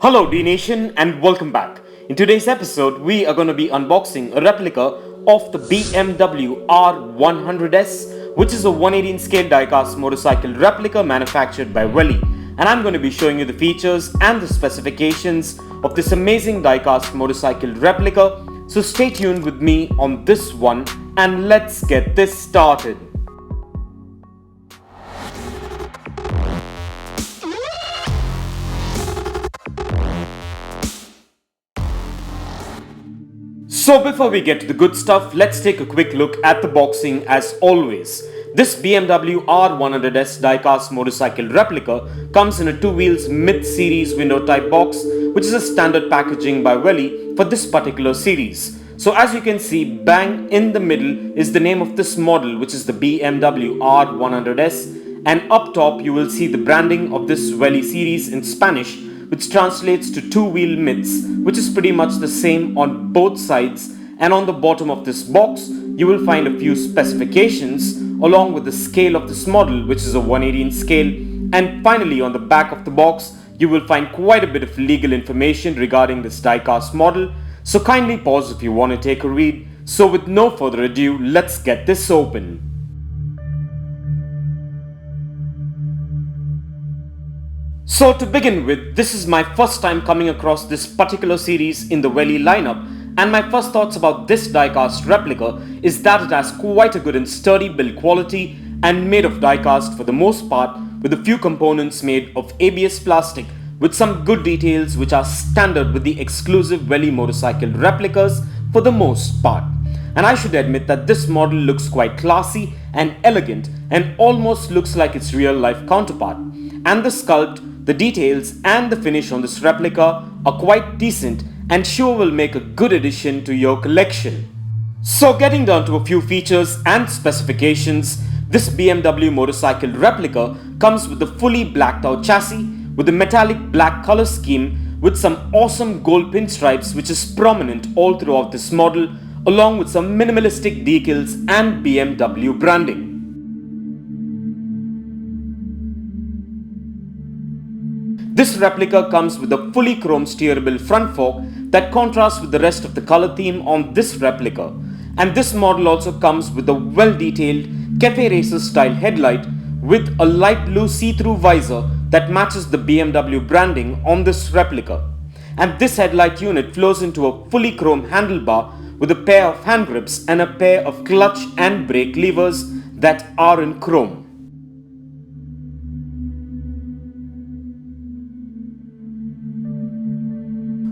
Hello Dnation and welcome back. In today's episode, we are going to be unboxing a replica of the BMW R100S, which is a 118 scale diecast motorcycle replica manufactured by Welly. And I'm going to be showing you the features and the specifications of this amazing diecast motorcycle replica. So stay tuned with me on this one and let's get this started. So before we get to the good stuff, let's take a quick look at the boxing as always. This BMW R100S diecast motorcycle replica comes in a 2 wheels mid-series window type box, which is a standard packaging by Welly for this particular series. So as you can see, bang in the middle is the name of this model, which is the BMW R100S, and up top you will see the branding of this Welly series in Spanish, which translates to 2-wheel mids, which is pretty much the same on both sides. And on the bottom of this box, you will find a few specifications along with the scale of this model, which is a 118 scale. And finally, on the back of the box, you will find quite a bit of legal information regarding this diecast model. So kindly pause if you want to take a read. So with no further ado, let's get this open. So to begin with, this is my first time coming across this particular series in the Welly lineup, and my first thoughts about this diecast replica is that it has quite a good and sturdy build quality and made of diecast for the most part, with a few components made of ABS plastic with some good details which are standard with the exclusive Welly motorcycle replicas for the most part. And I should admit that this model looks quite classy and elegant and almost looks like its real life counterpart. And the sculpt, the details and the finish on this replica are quite decent and sure will make a good addition to your collection. So getting down to a few features and specifications, this BMW motorcycle replica comes with a fully blacked out chassis with a metallic black color scheme with some awesome gold pinstripes which is prominent all throughout this model, along with some minimalistic decals and BMW branding. This replica comes with a fully chrome steerable front fork that contrasts with the rest of the color theme on this replica. And this model also comes with a well-detailed caferacer style headlight with a light blue see-through visor that matches the BMW branding on this replica. And this headlight unit flows into a fully chrome handlebar with a pair of hand grips and a pair of clutch and brake levers that are in chrome.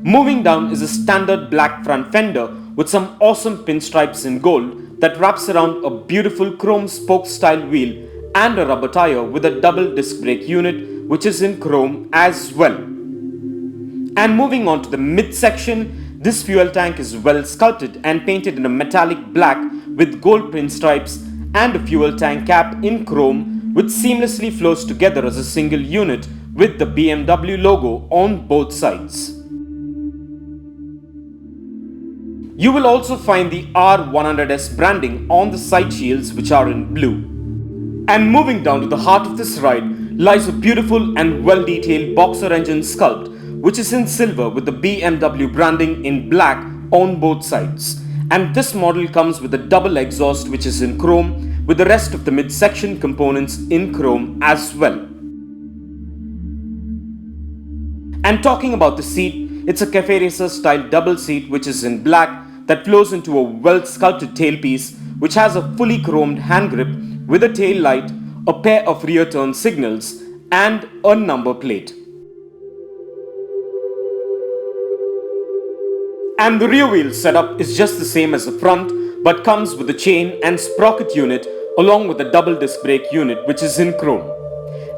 Moving down is a standard black front fender with some awesome pinstripes in gold that wraps around a beautiful chrome spoke style wheel and a rubber tire with a double disc brake unit which is in chrome as well. And moving on to the midsection, this fuel tank is well sculpted and painted in a metallic black with gold pinstripes and a fuel tank cap in chrome which seamlessly flows together as a single unit with the BMW logo on both sides. You will also find the R100S branding on the side shields which are in blue. And moving down to the heart of this ride lies a beautiful and well-detailed boxer engine sculpt which is in silver with the BMW branding in black on both sides. And this model comes with a double exhaust which is in chrome with the rest of the midsection components in chrome as well. And talking about the seat, it's a caferacer style double seat which is in black that flows into a well-sculpted tailpiece which has a fully chromed hand grip with a tail light, a pair of rear turn signals and a number plate. And the rear wheel setup is just the same as the front but comes with a chain and sprocket unit along with a double disc brake unit which is in chrome.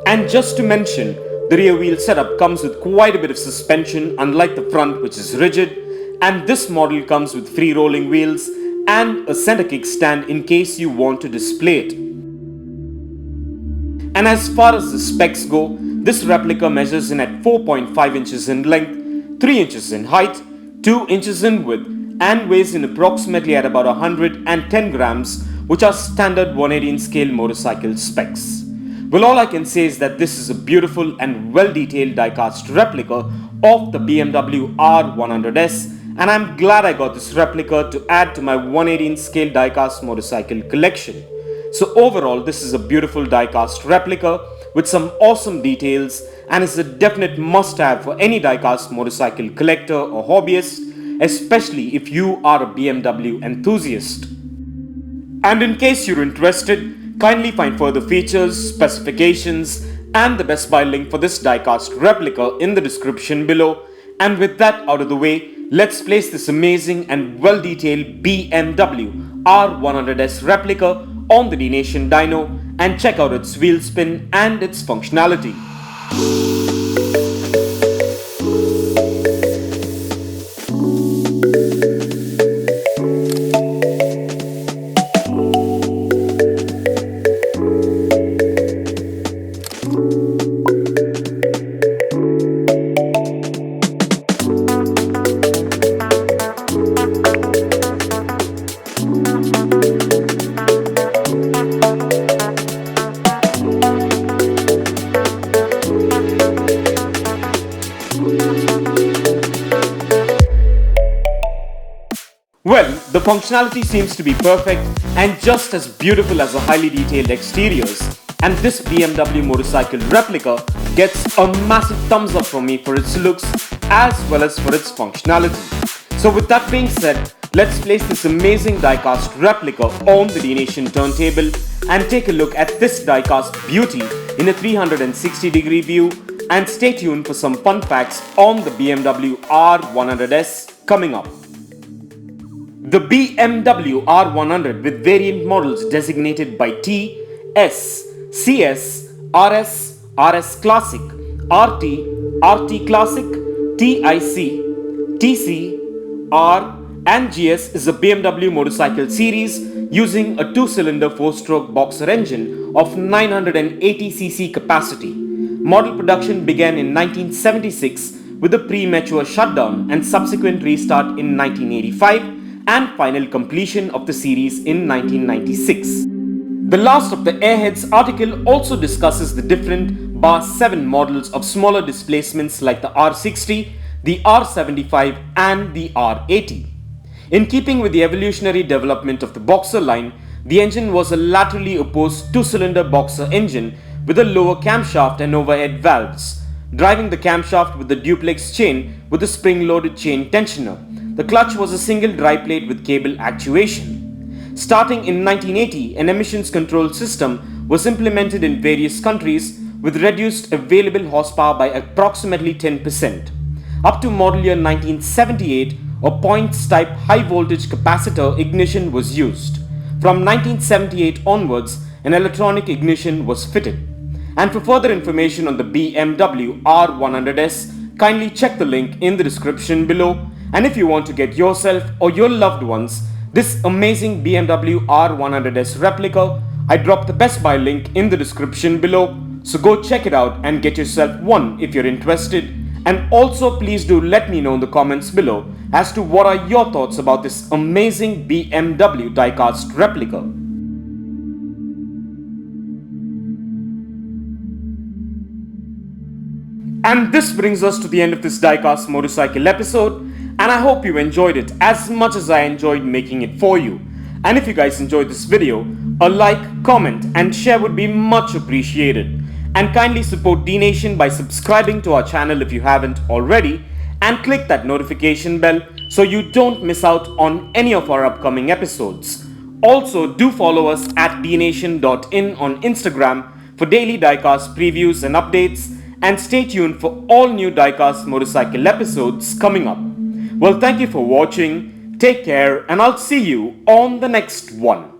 And just to mention, the rear wheel setup comes with quite a bit of suspension unlike the front which is rigid. And this model comes with free rolling wheels and a center kickstand in case you want to display it. And as far as the specs go, this replica measures in at 4.5 inches in length, 3 inches in height, 2 inches in width and weighs in approximately at about 110 grams, which are standard 118 scale motorcycle specs. Well, all I can say is that this is a beautiful and well-detailed diecast replica of the BMW R100S, and I'm glad I got this replica to add to my 118 scale diecast motorcycle collection. So overall, this is a beautiful diecast replica with some awesome details and is a definite must-have for any diecast motorcycle collector or hobbyist, especially if you are a BMW enthusiast. And in case you're interested, kindly find further features, specifications, and the Best Buy link for this diecast replica in the description below. And with that out of the way, let's place this amazing and well-detailed BMW R100S replica on the Dnation dyno and check out its wheel spin and its functionality. Well, the functionality seems to be perfect and just as beautiful as the highly detailed exteriors, and this BMW motorcycle replica gets a massive thumbs up from me for its looks as well as for its functionality. So with that being said, let's place this amazing diecast replica on the Dnation turntable and take a look at this diecast beauty in a 360-degree view, and stay tuned for some fun facts on the BMW R100S coming up. The BMW R100 with variant models designated by T, S, CS, RS, RS Classic, RT, RT Classic, TIC, TC, R and GS is a BMW motorcycle series using a 2-cylinder 4-stroke boxer engine of 980cc capacity. Model production began in 1976 with a premature shutdown and subsequent restart in 1985 and final completion of the series in 1996. The last of the Airheads article also discusses the different bar 7 models of smaller displacements like the R60, the R75 and the R80. In keeping with the evolutionary development of the boxer line, the engine was a laterally opposed 2-cylinder boxer engine with a lower camshaft and overhead valves, driving the camshaft with the duplex chain with a spring-loaded chain tensioner. The clutch was a single dry plate with cable actuation. Starting in 1980, an emissions control system was implemented in various countries with reduced available horsepower by approximately 10%. Up to model year 1978, a points type high voltage capacitor ignition was used. From 1978 onwards, an electronic ignition was fitted. And for further information on the BMW R100S, kindly check the link in the description below. And if you want to get yourself or your loved ones this amazing BMW R100S replica, I dropped the Best Buy link in the description below. So go check it out and get yourself one if you're interested. And also please do let me know in the comments below as to what are your thoughts about this amazing BMW diecast replica. And this brings us to the end of this diecast motorcycle episode, and I hope you enjoyed it as much as I enjoyed making it for you. And if you guys enjoyed this video, a like, comment and share would be much appreciated. And kindly support Dnation by subscribing to our channel if you haven't already, and click that notification bell so you don't miss out on any of our upcoming episodes. Also do follow us at dnation.in on Instagram for daily diecast previews and updates, and stay tuned for all new diecast motorcycle episodes coming up. Well, thank you for watching, take care, and I'll see you on the next one.